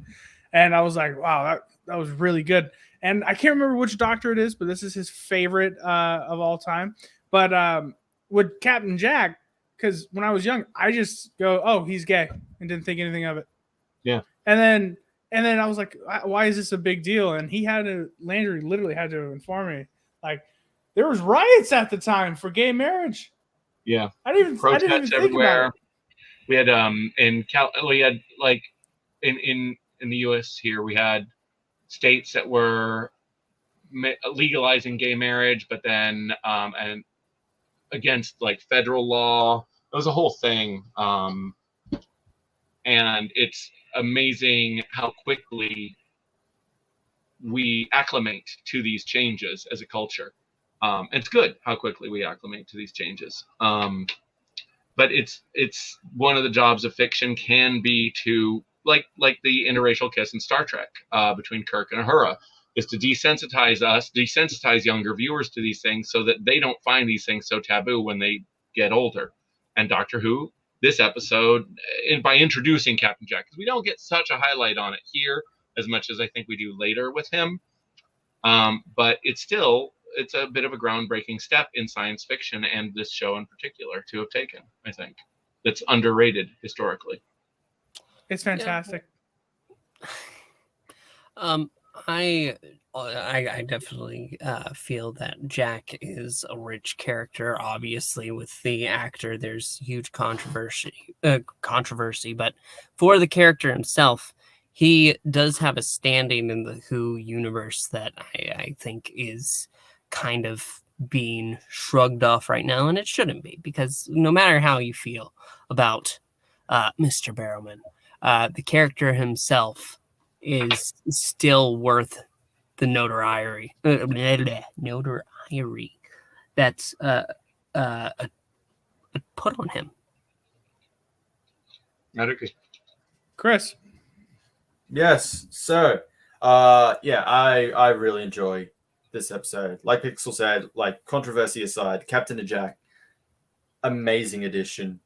And I was like, wow, that was really good. And I can't remember which Doctor it is, but this is his favorite of all time. But with Captain Jack, because when I was young, I just go, oh, he's gay, and didn't think anything of it. Yeah. And then I was like, why is this a big deal? And Landry literally had to inform me. Like, there was riots at the time for gay marriage. Yeah. I didn't even think everywhere. about it. We had in in the U.S. here, we had states that were legalizing gay marriage, but then and against like federal law. It was a whole thing, and it's amazing how quickly we acclimate to these changes as a culture. It's good how quickly we acclimate to these changes. But it's one of the jobs of fiction can be to like the interracial kiss in Star Trek between Kirk and Uhura, is to desensitize younger viewers to these things so that they don't find these things so taboo when they get older. And Doctor Who, this episode, by introducing Captain Jack, because we don't get such a highlight on it here as much as I think we do later with him. But it's a bit of a groundbreaking step in science fiction, and this show in particular, to have taken, I think. That's underrated historically. It's fantastic. I definitely feel that Jack is a rich character. Obviously, with the actor, there's huge controversy, but for the character himself, he does have a standing in the Who universe that I think is kind of being shrugged off right now, and it shouldn't be, because no matter how you feel about Mr. Barrowman, the character himself is still worth the notoriety that's put on him. Chris. Yes. So, I really enjoy this episode. Like Pixel said, like, controversy aside, Captain and Jack, amazing addition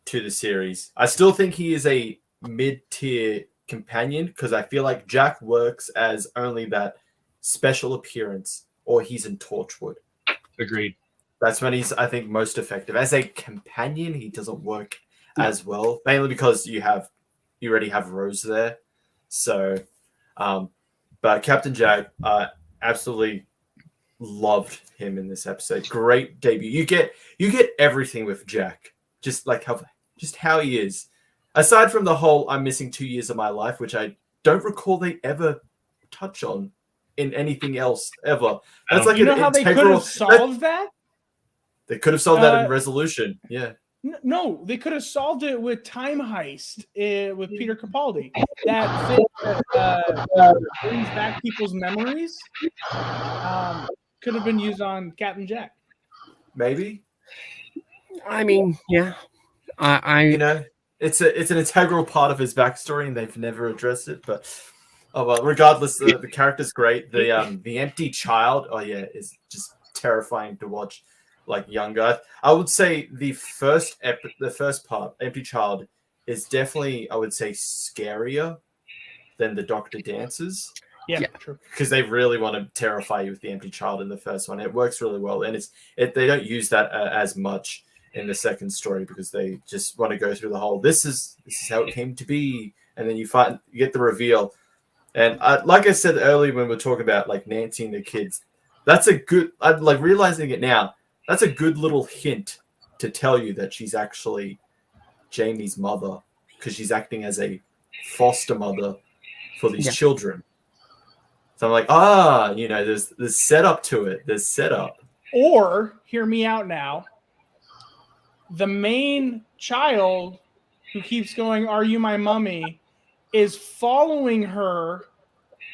to the series. I still think he is a mid-tier companion, because I feel like Jack works as only that special appearance, or he's in Torchwood. Agreed. That's when he's, I think, most effective. As a companion, he doesn't work as well, mainly because you already have Rose there. So, but Captain Jack, absolutely loved him in this episode. Great debut. You get everything with Jack, just how he is. Aside from the whole "I'm missing 2 years of my life," which I don't recall they ever touch on in anything else ever. That's like how they could have solved that. They could have solved that in Resolution. Yeah. No, they could have solved it with Time Heist with Peter Capaldi. That thing brings back people's memories. Could have been used on Captain Jack. Maybe. I mean, yeah. It's an integral part of his backstory, and they've never addressed it. But regardless, the character's great. The empty child, is just terrifying to watch. Like younger, I would say the first part, Empty Child, is definitely, I would say, scarier than the Doctor Dances. Yeah, true. Because they really want to terrify you with the Empty Child in the first one. It works really well, and they don't use that as much in the second story, because they just want to go through the whole this is how it came to be, and then you get the reveal. And like I said earlier when we were talking about like Nancy and the kids, that's a good. I'm like realizing it now. That's a good little hint to tell you that she's actually Jamie's mother, because she's acting as a foster mother for these children. So I'm like, there's setup to it. There's setup. Or, hear me out now, the main child who keeps going, "Are you my mummy?" is following her,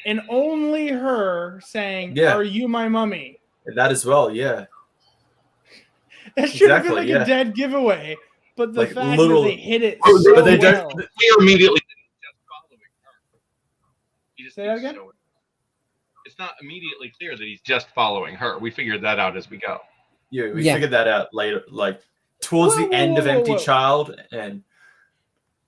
and only her saying, "Are you my mummy?" And that as well, yeah. That should have been a dead giveaway, but the fact that they hit it so but they well. They are immediately just following her. You just say that again? It's not immediately clear that he's just following her. We figured that out as we go. Yeah, we figured that out later, like towards the end of Empty Child. And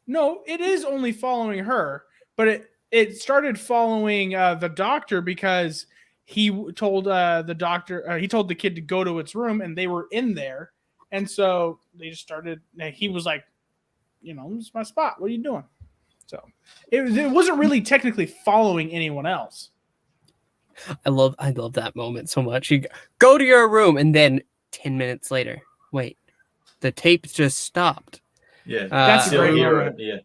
no, it is only following her, but it started following the Doctor, because he told the Doctor, he told the kid to go to its room, and they were in there, and so they just started. He was like, "This is my spot. What are you doing?" So it wasn't really technically following anyone else. I love that moment so much. You go to your room, and then 10 minutes later, wait, the tape just stopped. Yeah, that's a great moment. Yeah,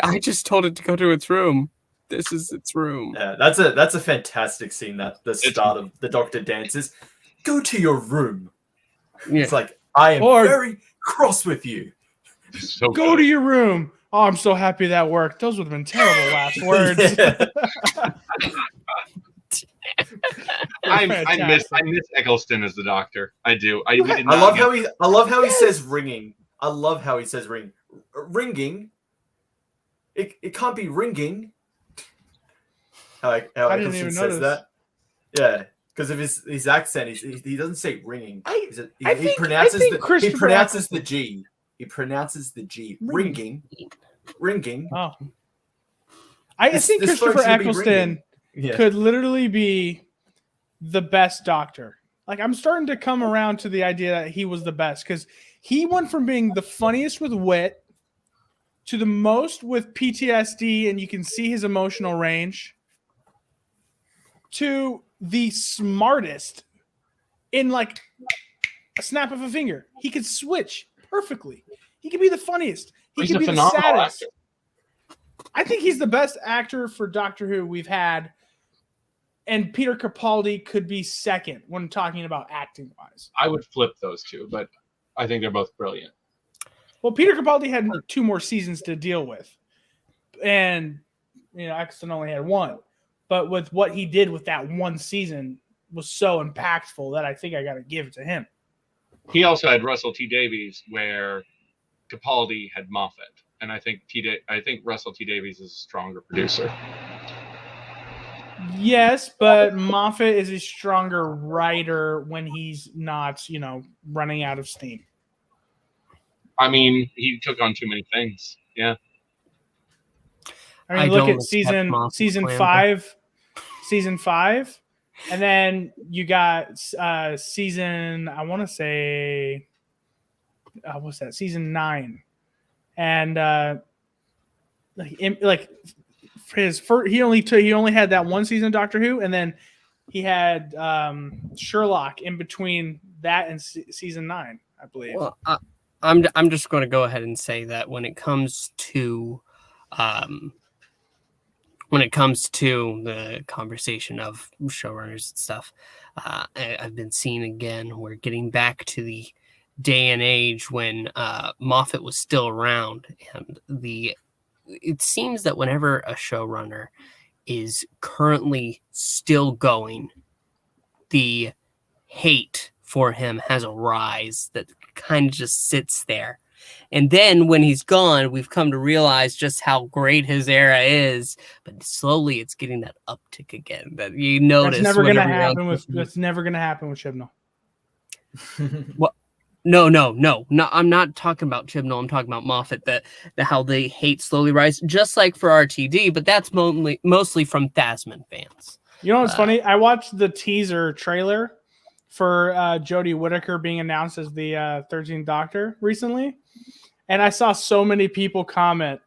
I just told it to go to its room. This is its room. Yeah, that's a fantastic scene. That the start of the Doctor dances. Go to your room. Yeah. It's like I am Or- very cross with you. So Go to your room. Oh, I'm so happy that worked. Those would have been terrible last words. Yeah. I miss Eccleston as the Doctor. I do. We did I not love get- how he says ringing. I love how he says ring. Ringing. It can't be ringing. How I didn't Eccleston even says notice. that. Yeah, because of his accent. He doesn't say ringing. I He think pronounces Christopher the G. He pronounces the G. Ringing. Ringing. Oh. I think This phone Christopher should be Eccleston ringing. Yeah. could literally be the best Doctor. Like, I'm starting to come around to the idea that he was the best because he went from being the funniest with wit to the most with PTSD, and you can see his emotional range, to the smartest in like a snap of a finger. He could switch perfectly. He could be the funniest. He He's could a be the phenomenal saddest. actor. I think he's the best actor for Doctor Who we've had. And Peter Capaldi could be second when talking about acting wise. I would flip those two, but I think they're both brilliant. Well, Peter Capaldi had 2 more seasons to deal with. And, Eccleston only had 1. But with what he did with that 1 season was so impactful that I think I got to give it to him. He also had Russell T Davies, where Capaldi had Moffat, and I think Russell T Davies is a stronger producer. Yes, but Moffat is a stronger writer when he's not, running out of steam. I mean, he took on too many things. Yeah. I mean, I look don't at respect Moffat's season plan. season 5, and then you got season, I want to say, what's that? Season 9, and he only had that 1 season of Doctor Who, and then he had Sherlock in between that and season 9, I believe. Well, I'm just going to go ahead and say that when it comes to the conversation of showrunners and stuff, I've been seeing again, we're getting back to the day and age when Moffat was still around, and it seems that whenever a showrunner is currently still going, the hate for him has a rise that kind of just sits there. And then when he's gone, we've come to realize just how great his era is. But slowly, it's getting that uptick again. That you notice. That's never going to happen with Chibnall. Well, no. I'm not talking about Chibnall. I'm talking about Moffat. That how the hate slowly rises, just like for RTD. But that's mostly from Thasman fans. You know what's funny? I watched the teaser trailer for Jodie Whittaker being announced as the 13th Doctor recently, and I saw so many people comment,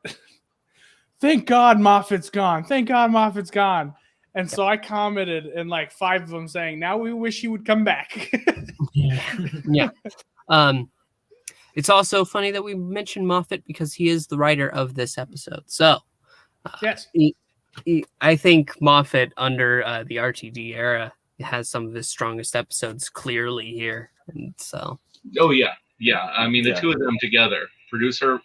"Thank God Moffat's gone! Thank God Moffat's gone!" And so I commented, and like 5 of them saying, "Now we wish he would come back." Yeah. It's also funny that we mentioned Moffat because he is the writer of this episode. So, Yes, I think Moffat under the RTD era has some of his strongest episodes clearly here, and so. Oh yeah. I mean, the two of them together, producer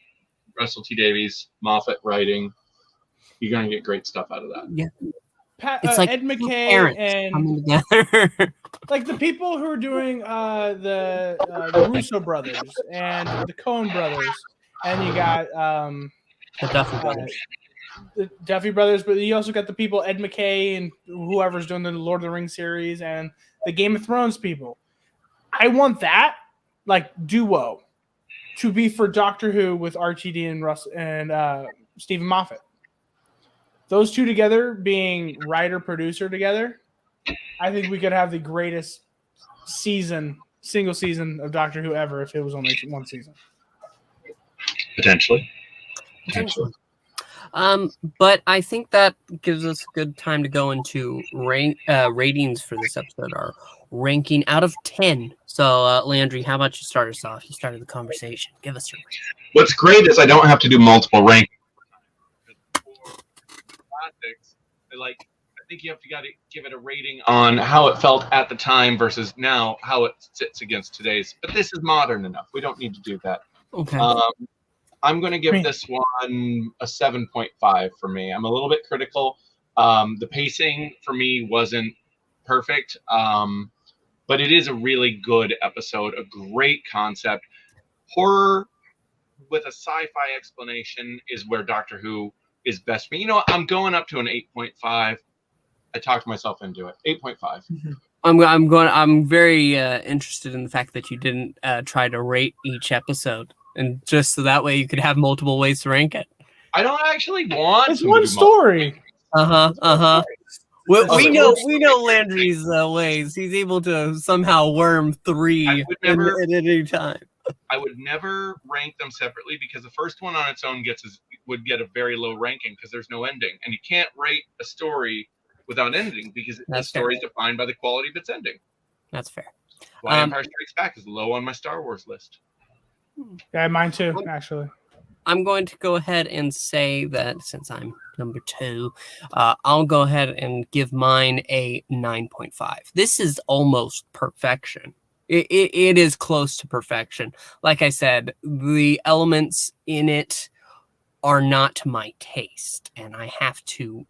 Russell T Davies, Moffat writing, you're gonna get great stuff out of that. Yeah. it's like Ed McKay and coming together. like the people who are doing the Russo brothers and the Coen brothers, and you got The Duffy Brothers. The Duffy brothers, but you also got the people Ed McKay and whoever's doing the Lord of the Rings series and the Game of Thrones people. I want that like duo to be for Doctor Who with RTD and Russ and Stephen Moffat. Those two together being writer producer together, I think we could have the greatest single season of Doctor Who ever if it was only 1 season. Potentially. But I think that gives us a good time to go into ratings for this episode. Our ranking out of 10. So, Landry, how about you start us off? You started the conversation. Give us your rating. What's great is I don't have to do multiple rankings. Classics, I think you have to give it a rating on how it felt at the time versus now, how it sits against today's. But this is modern enough. We don't need to do that. Okay. I'm going to give this one a 7.5 for me. I'm a little bit critical. The pacing for me wasn't perfect, but it is a really good episode, a great concept. Horror with a sci-fi explanation is where Doctor Who is best. But I'm going up to an 8.5. I talked myself into it. 8.5. I'm very interested in the fact that you didn't try to rate each episode, and just so that way you could have multiple ways to rank it. I don't actually want. It's one story. We know Landry's ways. He's able to somehow worm 3 at any time. I would never rank them separately because the first one on its own would get a very low ranking because there's no ending, and you can't rate a story without ending because the story is defined by the quality of its ending. That's fair. Why Empire Strikes Back is low on my Star Wars list. Yeah, mine too, actually. I'm going to go ahead and say that since I'm number 2, I'll go ahead and give mine a 9.5. This is almost perfection. It is close to perfection. Like I said, the elements in it are not to my taste, and I have to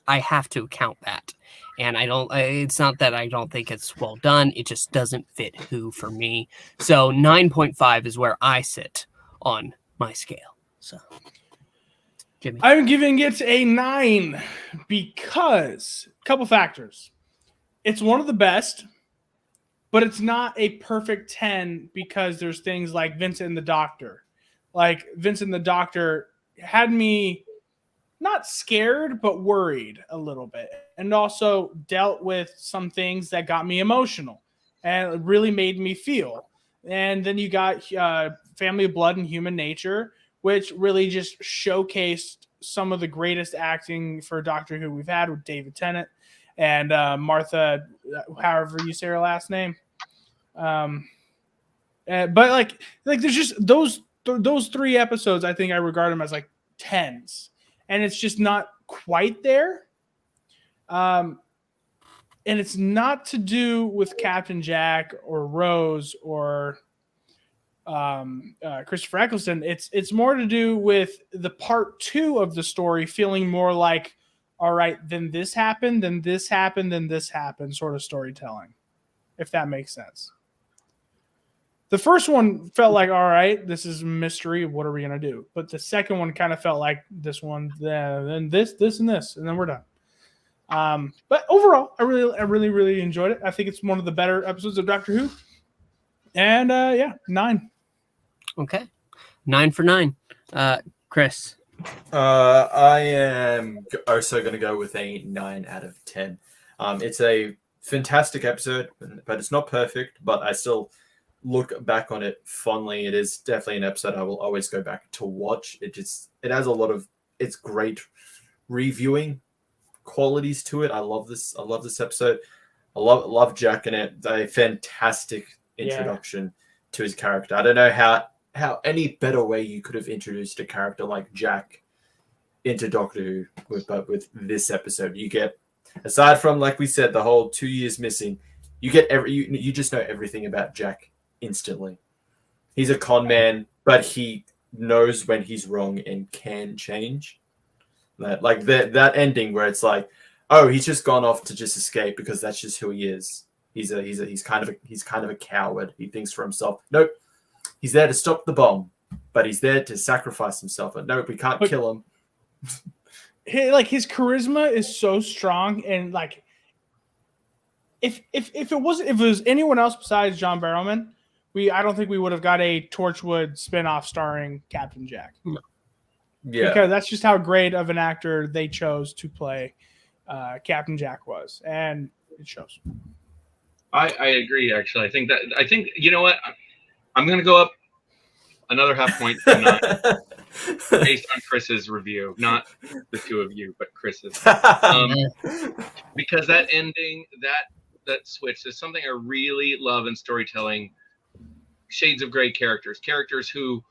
account that. And it's not that I don't think it's well done. It just doesn't fit Who for me. So 9.5 is where I sit on my scale. So Jimmy. I'm giving it a 9 because a couple factors. It's one of the best, but it's not a perfect 10 because there's things like Vincent and the Doctor. Like Vincent and the Doctor had me not scared, but worried a little bit. And also dealt with some things that got me emotional and it really made me feel. And then you got Family of Blood and Human Nature, which really just showcased some of the greatest acting for Doctor Who we've had with David Tennant and Martha, however you say her last name. But like there's just those 3 episodes. I think I regard them as like 10s, and it's just not quite there. And it's not to do with Captain Jack or Rose or Christopher Eccleston. It's more to do with the part 2 of the story feeling more like, all right, then this happened, then this happened, then this happened, sort of storytelling, if that makes sense. The first one felt like, all right, this is a mystery. What are we going to do? But the second one kind of felt like this one, then this, and this, and then we're done. But overall, I really enjoyed it. I think it's one of the better episodes of Doctor Who. And 9. Okay. 9 for 9. Chris. I am also going to go with a 9 out of 10. It's a fantastic episode, but it's not perfect, but I still look back on it fondly. It is definitely an episode I will always go back to watch. It has a lot of it's great reviewing qualities to it. I love this episode. I love Jack in it. A fantastic introduction to his character. I don't know how any better way you could have introduced a character like Jack into Doctor Who with this episode. You get, aside from, like we said, the whole 2 years missing, you get you just know everything about Jack instantly. He's a con man, but he knows when he's wrong and can change. That ending where it's like, oh, he's just gone off to just escape because that's just who he is. He's kind of a coward. He thinks for himself. Nope, he's there to stop the bomb, but he's there to sacrifice himself. And nope, we can't kill him. His charisma is so strong, and like, if it was anyone else besides John Barrowman, I don't think we would have got a Torchwood spinoff starring Captain Jack. No. Yeah, because that's just how great of an actor they chose to play Captain Jack was, and it shows. I agree. Actually, I think you know what, I'm going to go up another half point to 9 based on Chris's review, not the two of you, but Chris's, because that ending, that switch is something I really love in storytelling. Shades of Grey characters who,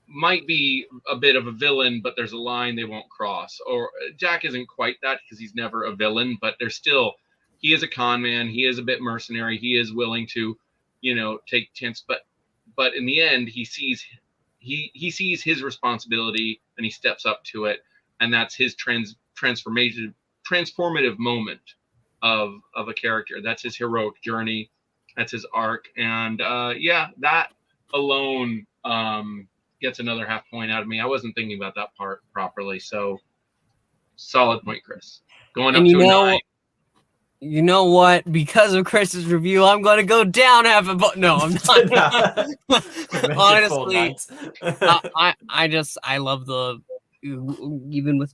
might be a bit of a villain, but there's a line they won't cross. Or Jack isn't quite that because he's never a villain, but there's still, he is a con man. He is a bit mercenary. He is willing to, take chance. But in the end, he sees his responsibility and he steps up to it, and that's his transformative moment of a character. That's his heroic journey. That's his arc, and that alone gets another half point out of me. I wasn't thinking about that part properly, so solid point, Chris. Going up to a 9. You know what? Because of Chris's review, I'm going to go down half a point. No, I'm not. Honestly, I love even with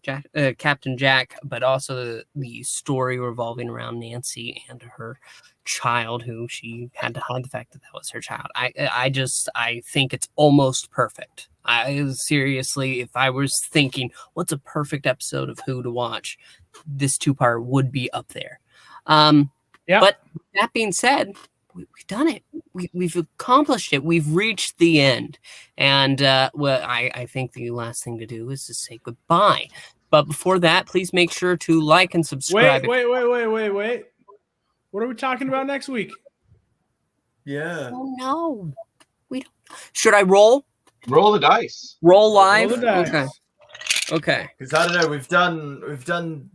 Captain Jack, but also the story revolving around Nancy and her child, who she had to hide the fact that was her child. I think it's almost perfect. Seriously, if I was thinking what's a perfect episode of Who to watch, this 2-part would be up there. But that being said, we've done it. We've accomplished it. We've reached the end. And I think the last thing to do is to say goodbye. But before that, please make sure to like and subscribe. Wait. What are we talking about next week? Yeah. Oh no. We don't. Should I roll? Roll the dice. Roll live? Roll the dice. Okay. Because I don't know, we've done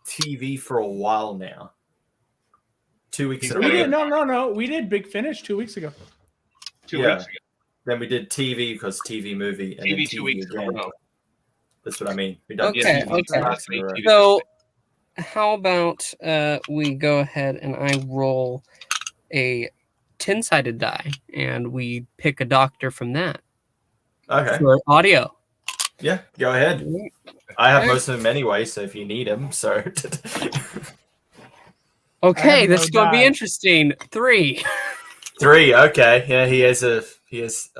TV for a while now. 2 weeks ago. We did no. We did Big Finish 2 weeks ago. 2 weeks ago. Then we did TV because TV movie and TV then 2 weeks again. ago. That's what I mean. We done Okay, TV. So how about we go ahead and I roll a 10-sided die and we pick a doctor from that. Okay. For audio. Yeah, go ahead. I have most of them anyway, so if you need them, so. Okay, this is going to be interesting. 3. 3. Okay. Yeah, he has a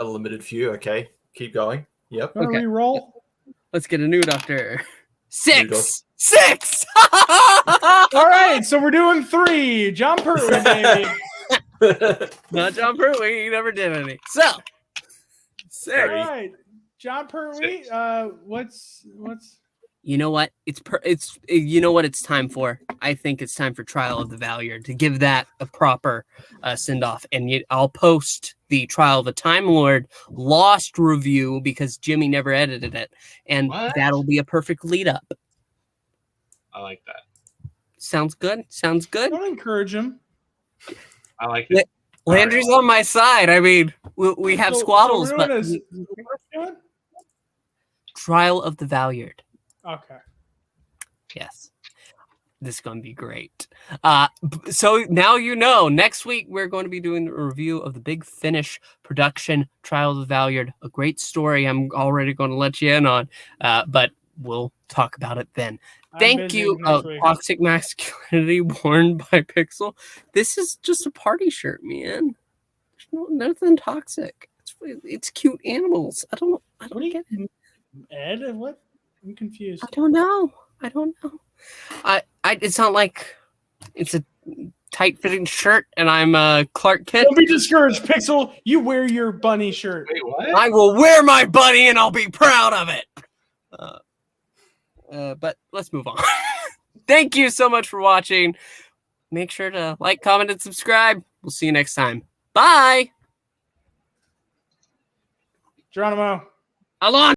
limited few. Okay, keep going. Yep. Okay. Re-roll. Let's get a new doctor. 6. 6. All right, so we're doing 3. John Pertwee, baby. Not John Pertwee. He never did any. So 6. All right, John Pertwee. What's? You know what? You know what it's time for. I think it's time for Trial of the Valyard to give that a proper send off, and I'll post the Trial of the Time Lord Lost review because Jimmy never edited it, and that'll be a perfect lead up. I like that. Sounds good. Sounds good. Don't encourage him. I like it. Landry's on my side. I mean, we have squaddles, but what are we doing? Trial of the Valyard. Okay. Yes. This is going to be great. So now next week we're going to be doing a review of the Big Finish production, Trial of the Valyard. A great story I'm already going to let you in on, but we'll talk about it then. Thank you, Toxic Masculinity worn by Pixel. This is just a party shirt, man. There's nothing toxic. It's cute animals. I don't get it. Ed, what? I'm confused. I don't know. It's not like it's a tight-fitting shirt and I'm Clark Kent. Don't be discouraged, Pixel. You wear your bunny shirt. Wait, what? I will wear my bunny and I'll be proud of it. But let's move on. Thank you so much for watching. Make sure to like, comment, and subscribe. We'll see you next time. Bye. Geronimo. Alon.